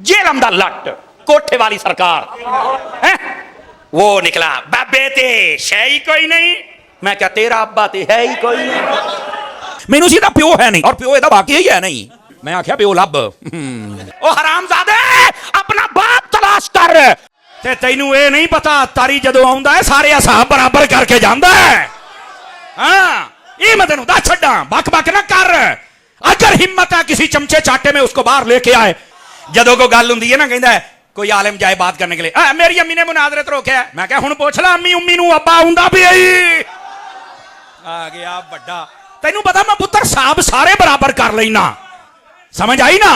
जेलम दा लट कोठे वाली सरकार है वो निकला बाबे ते है ही कोई नहीं। मैं क्या तेरा अब्बा ते है ही कोई नहीं। मैनू सीधा प्यो है नहीं और प्यो एदा बाकी ही है नहीं। मैं आख्या प्यो लब ओ हरामजादे अपना बाप तलाश कर ते तैनू ये नहीं पता तारी जदों आउंदा है सारे हिसाब बराबर करके जांदा है। हाँ ये मैं तेनू दस छड्डा बक बक ना कर। अगर हिम्मत है किसी चमचे चाटे में उसको बाहर लेके आए। जदों को गल हुंदी है ना कहंदा है कोई आलिम जाए बात करने के लिए मेरी अम्मी ने मुनादरे तो रोकया। मैं क्या हुण पुछ ला अम्मी उम्मी नू अब्बा हुंदा भी आ गया बड्डा। तैनू पता मैं पुत्र साहब सारे बराबर कर लेना समझ आई ना।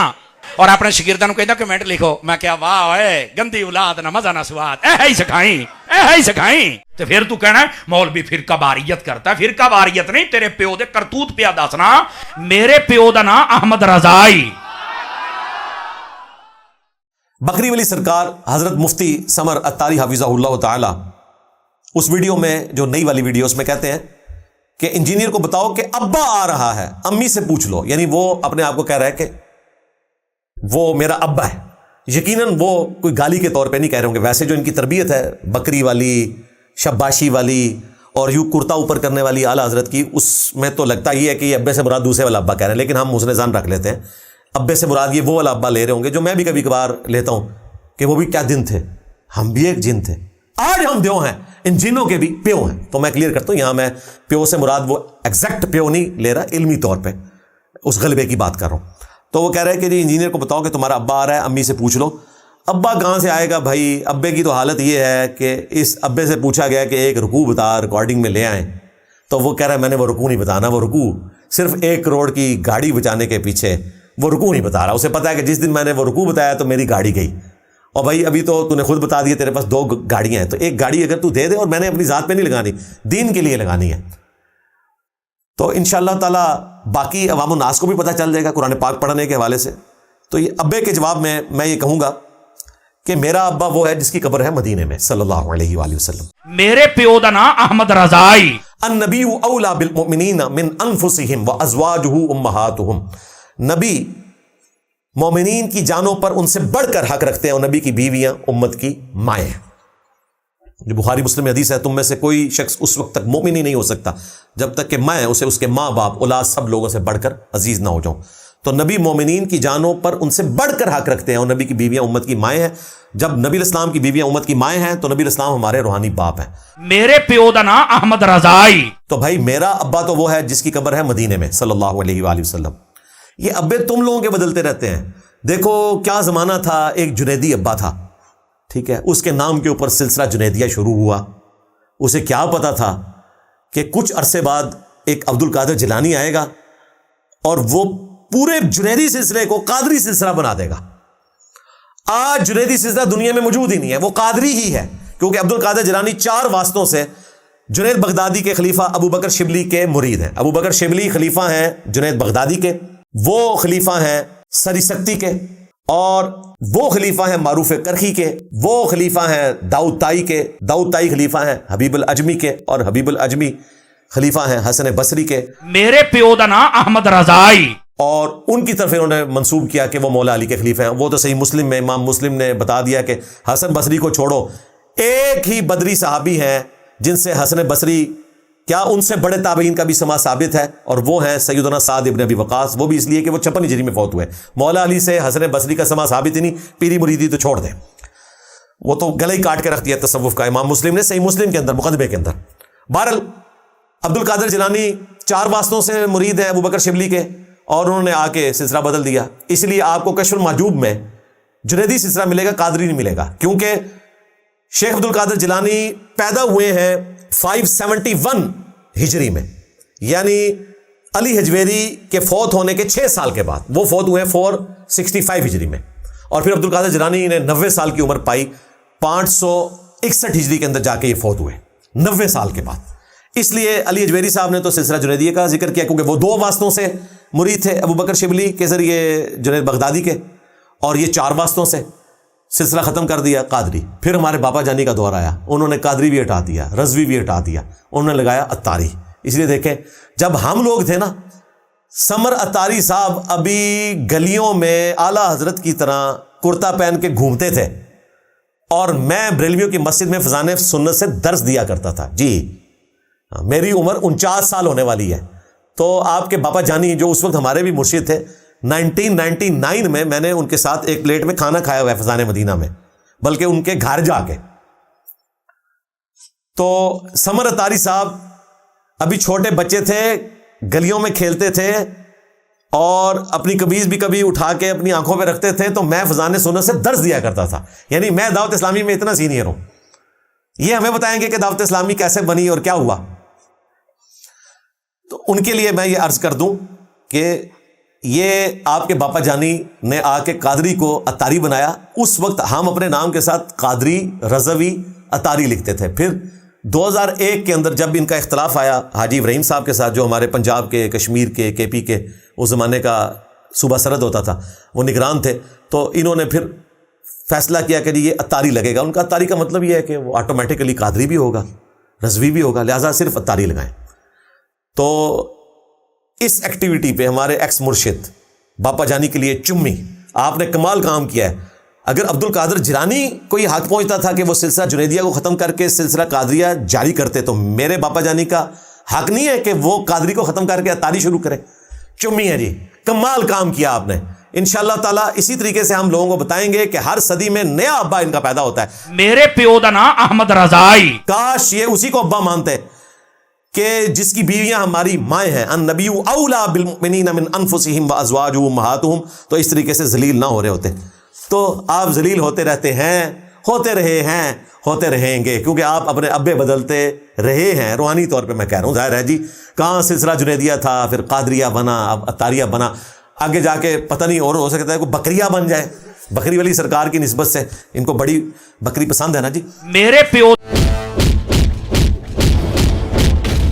और अपने शागिर्दां नू कहंदा कमेंट लिखो। मैं क्या वाह ओए गंदी औलाद ना मजा ना स्वाद ऐ ही सिखाई ते फिर तू कहना मौलवी फिरका वारियत करता। फिरका वारियत नहीं तेरे प्यो दे करतूत पिया दसना। मेरे प्यो दा नाम अहमद रजाई। बकरी वली सरकार हजरत मुफ्ती समर अत्तारी हाफिज़हुल्लाह ताला उस वीडियो में जो नई वाली वीडियो उसमें कहते हैं कि इंजीनियर को बताओ कि अब्बा आ रहा है अम्मी से पूछ लो। यानी वो अपने आप को कह रहा है कि वो मेरा अब्बा है। यकीनन वो कोई गाली के तौर पे नहीं कह रहे होंगे। वैसे जो इनकी तरबियत है बकरी वाली शब्बाशी वाली और यूं कुर्ता ऊपर करने वाली आला हजरत की उसमें तो लगता ही है कि ये अब्बे से मुराद दूसरे वाला अब्बा कह रहे हैं। लेकिन हम उसने जान रख लेते हैं अब्बे से मुराद ये वो वाला अब्बा ले रहे होंगे जो मैं भी कभी कभार लेता हूं कि वो भी क्या दिन थे हम भी एक जिन थे आज हम प्यो हैं इन जिनों के भी प्यो हैं। तो मैं क्लियर करता हूं यहां मैं प्यो से मुराद वो एग्जैक्ट प्यो नहीं ले रहा इल्मी तौर पे उस गलबे की बात कर रहा हूं। तो वो कह रहे हैं कि जी इंजीनियर को बताओ कि तुम्हारा अब्बा आ रहा है अम्मी से पूछ लो। अब्बा कहां से आएगा भाई। अब्बे की तो हालत ये है कि इस अब्बे से पूछा गया कि एक रुकू बता रिकॉर्डिंग में ले आए तो वो कह रहा है मैंने वो रुकू नहीं बताना। वो रुकू सिर्फ 1 करोड़ की गाड़ी बचाने के पीछे वो रुकू नहीं बता रहा। उसे पता है कि जिस दिन मैंने वो रुकू बताया तो मेरी गाड़ी गई। और भाई अभी तो तूने खुद बता दिया तेरे पास 2 गाड़ियां हैं तो एक गाड़ी अगर तू दे दे और मैंने अपनी जात पे नहीं लगानी दीन के लिए लगानी है तो इंशाअल्लाह ताला बाकी अवाम नास को भी पता चल जाएगा कुरान पाक पढ़ने के हवाले से। तो ये अब्बे के जवाब में मैं ये कहूंगा कि मेरा अब्बा वो है जिसकी कब्र है मदीने में सल्लल्लाहु अलैहि वसल्लम। मेरे प्यो दा नाम अहमद रजाई। अन्नबिय्यु औला बिल मुमिनीना मिन अनफुसिहिम व अज़वाजुहु उम्महातुहुम। नबी मोमिनीन की जानों पर उनसे बढ़कर हक रखते हैं और नबी की बीवियां उम्मत की माएँ हैं। जो बुखारी मुस्लिम में हदीस है तुम में से कोई शख्स उस वक्त तक मोमिन ही नहीं हो सकता जब तक कि मैं उसे उसके माँ बाप औलाद सब लोगों से बढ़कर अजीज ना हो जाऊं। तो नबी मोमिनीन की जानों पर उनसे बढ़कर हक रखते हैं और नबी की बीवियां उम्मत की माएँ हैं। जब नबी इस्लाम की बीवियां उम्मत की माएँ हैं तो नबी इस्लाम हमारे रूहानी बाप हैं। मेरे प्यो दा नाम अहमद रजाई। तो भाई मेरा अब्बा तो वो है जिसकी कब्र है मदीने में सल्लल्लाहु अलैहि वसल्लम। ये अब्बे तुम लोगों के बदलते रहते हैं। देखो क्या जमाना था एक जुनैदी अब्बा था ठीक है उसके नाम के ऊपर सिलसिला जुनैदिया शुरू हुआ। उसे क्या पता था कि कुछ अरसे बाद एक अब्दुल कादिर जिलानी आएगा और वो पूरे जुनैदी सिलसिले को कादरी सिलसिला बना देगा। आज जुनैदी सिलसिला दुनिया में मौजूद ही नहीं है वो कादरी ही है क्योंकि अब्दुल कादिर जिलानी 4 वास्तों से जुनैद बगदादी के खलीफा अबू बकर शिबली के मुरीद हैं। अबू बकर शिबली खलीफा हैं जुनैद बगदादी के। वो खलीफा हैं सरी सक्ती के और वो खलीफा हैं मारूफ करखी के। वो खलीफा हैं दाऊद ताई के। दाऊद ताई खलीफा हैं हबीबुल अजमी के और हबीबुल अजमी खलीफा हैं हसन बसरी के। मेरे प्यो दा नाम अहमद रजाई। और उनकी तरफ इन्होंने मंसूब किया कि वो मौला अली के खलीफे हैं। वो तो सही मुस्लिम में इमाम मुस्लिम ने बता दिया कि हसन बसरी को छोड़ो एक ही बदरी सहाबी हैं जिनसे हसन बसरी क्या उनसे बड़े ताबईन का भी समा साबित है और वो हैं सैयदना साद इब्न अबी वक़ास। वो भी इसलिए कि वो 56 हिजरी में फौत हुए। मौला अली से हसन बसरी का समा साबित ही नहीं पीरी मुरीदी तो छोड़ दें वो तो गले ही काट के रख दिया तसव्वुफ का। इमाम मुस्लिम ने सही मुस्लिम के अंदर मुकदमे के अंदर। बहरहाल अब्दुल कादिर जिलानी 4 वास्तों से मुरीद है अबू बकर शिबली के और उन्होंने आके सिलसिला बदल दिया। इसलिए आपको कश्फुल महजूब में जुनैदी सिलसिला मिलेगा कादरी नहीं मिलेगा क्योंकि शेख अब्दुल कादिर जिलानी पैदा हुए हैं 571 हिजरी में यानी अली हजवेरी के फौत होने के 6 साल के बाद। वो फौत हुए 465 हिजरी में और फिर अब्दुल कादिर जिलानी ने 90 साल की उम्र पाई 561 हिजरी के अंदर जाके ये फौत हुए 90 साल के बाद। इसलिए अली हजवेरी साहब ने तो सिलसिला जुनैदिया का जिक्र किया क्योंकि वो 2 वास्तों से मुरीद थे अबू बकर शिबली के जरिए जुनैद बगदादी के और ये 4 वास्तों से सिलसिला ख़त्म कर दिया कादरी। फिर हमारे बाबा जानी का दौर आया उन्होंने कादरी भी हटा दिया रज़वी भी हटा दिया उन्होंने लगाया अत्तारी। इसलिए देखें जब हम लोग थे ना समर अत्तारी साहब अभी गलियों में आला हजरत की तरह کرتا پہن کے گھومتے تھے اور میں بریلویوں کی مسجد میں فضان سنت سے درس دیا کرتا تھا. جی میری عمر 49 سال ہونے والی ہے. تو آپ کے باپا جانی جو اس وقت ہمارے بھی مرشد تھے, 1999 میں نے ان کے ساتھ ایک پلیٹ میں کھانا کھایا ہوا ہے فضان مدینہ میں, بلکہ ان کے گھر جا کے. تو سمر اتاری صاحب ابھی چھوٹے بچے تھے, گلیوں میں کھیلتے تھے اور اپنی قمیض بھی کبھی اٹھا کے اپنی آنکھوں پہ رکھتے تھے. تو میں فضان سنت سے درس دیا کرتا تھا. یعنی میں دعوت اسلامی میں اتنا سینئر ہوں. یہ ہمیں بتائیں گے کہ دعوت اسلامی کیسے بنی اور کیا ہوا. تو ان کے لیے میں یہ عرض کر دوں کہ یہ آپ کے باپا جانی نے آ کے قادری کو اتاری بنایا. اس وقت ہم اپنے نام کے ساتھ قادری, رضوی, اتاری لکھتے تھے. پھر 2001 کے اندر جب ان کا اختلاف آیا حاجی ابراہیم صاحب کے ساتھ, جو ہمارے پنجاب کے, کشمیر کے, کے پی کے اس زمانے کا صوبہ سرحد ہوتا تھا, وہ نگران تھے, تو انہوں نے پھر فیصلہ کیا کہ یہ اتاری لگے گا. ان کا اتاری کا مطلب یہ ہے کہ وہ آٹومیٹیکلی قادری بھی ہوگا, رضوی بھی ہوگا, لہٰذا صرف اتاری لگائیں. تو اس ایکٹیویٹی پہ ہمارے ایکس مرشد باپا جانی کے لیے چمی, آپ نے کمال کام کیا ہے. اگر عبد القادر جیلانی کو یہ حق پہنچتا تھا کہ وہ سلسلہ جنیدیہ کو ختم کر کے سلسلہ قادریہ جاری کرتے, تو میرے باپا جانی کا حق نہیں ہے کہ وہ قادری کو ختم کر کے اتاری شروع کرے. چمی ہے جی, کمال کام کیا آپ نے. انشاءاللہ تعالیٰ اسی طریقے سے ہم لوگوں کو بتائیں گے کہ ہر صدی میں نیا ابا ان کا پیدا ہوتا ہے. میرے پیو دا نام احمد رضائی. کاش یہ اسی کو ابا مانتے کہ جس کی بیویاں ہماری مائیں ہیں. النبی اولا بالمؤمنین من انفسہم وازواجہ امہاتہم. تو اس طریقے سے ذلیل نہ ہو رہے ہوتے. تو آپ ذلیل ہوتے رہتے ہیں, ہوتے رہے ہیں, ہوتے رہیں گے, کیونکہ آپ اپنے ابے بدلتے رہے ہیں. روحانی طور پہ میں کہہ رہا ہوں, ظاہر ہے جی, کہاں سلسلہ جنیدیہ تھا, پھر قادریہ بنا, اب اتاریہ بنا, آگے جا کے پتہ نہیں اور ہو سکتا ہے کوئی بکریہ بن جائے. بکری والی سرکار کی نسبت سے ان کو بڑی بکری پسند ہے نا جی. میرے پیو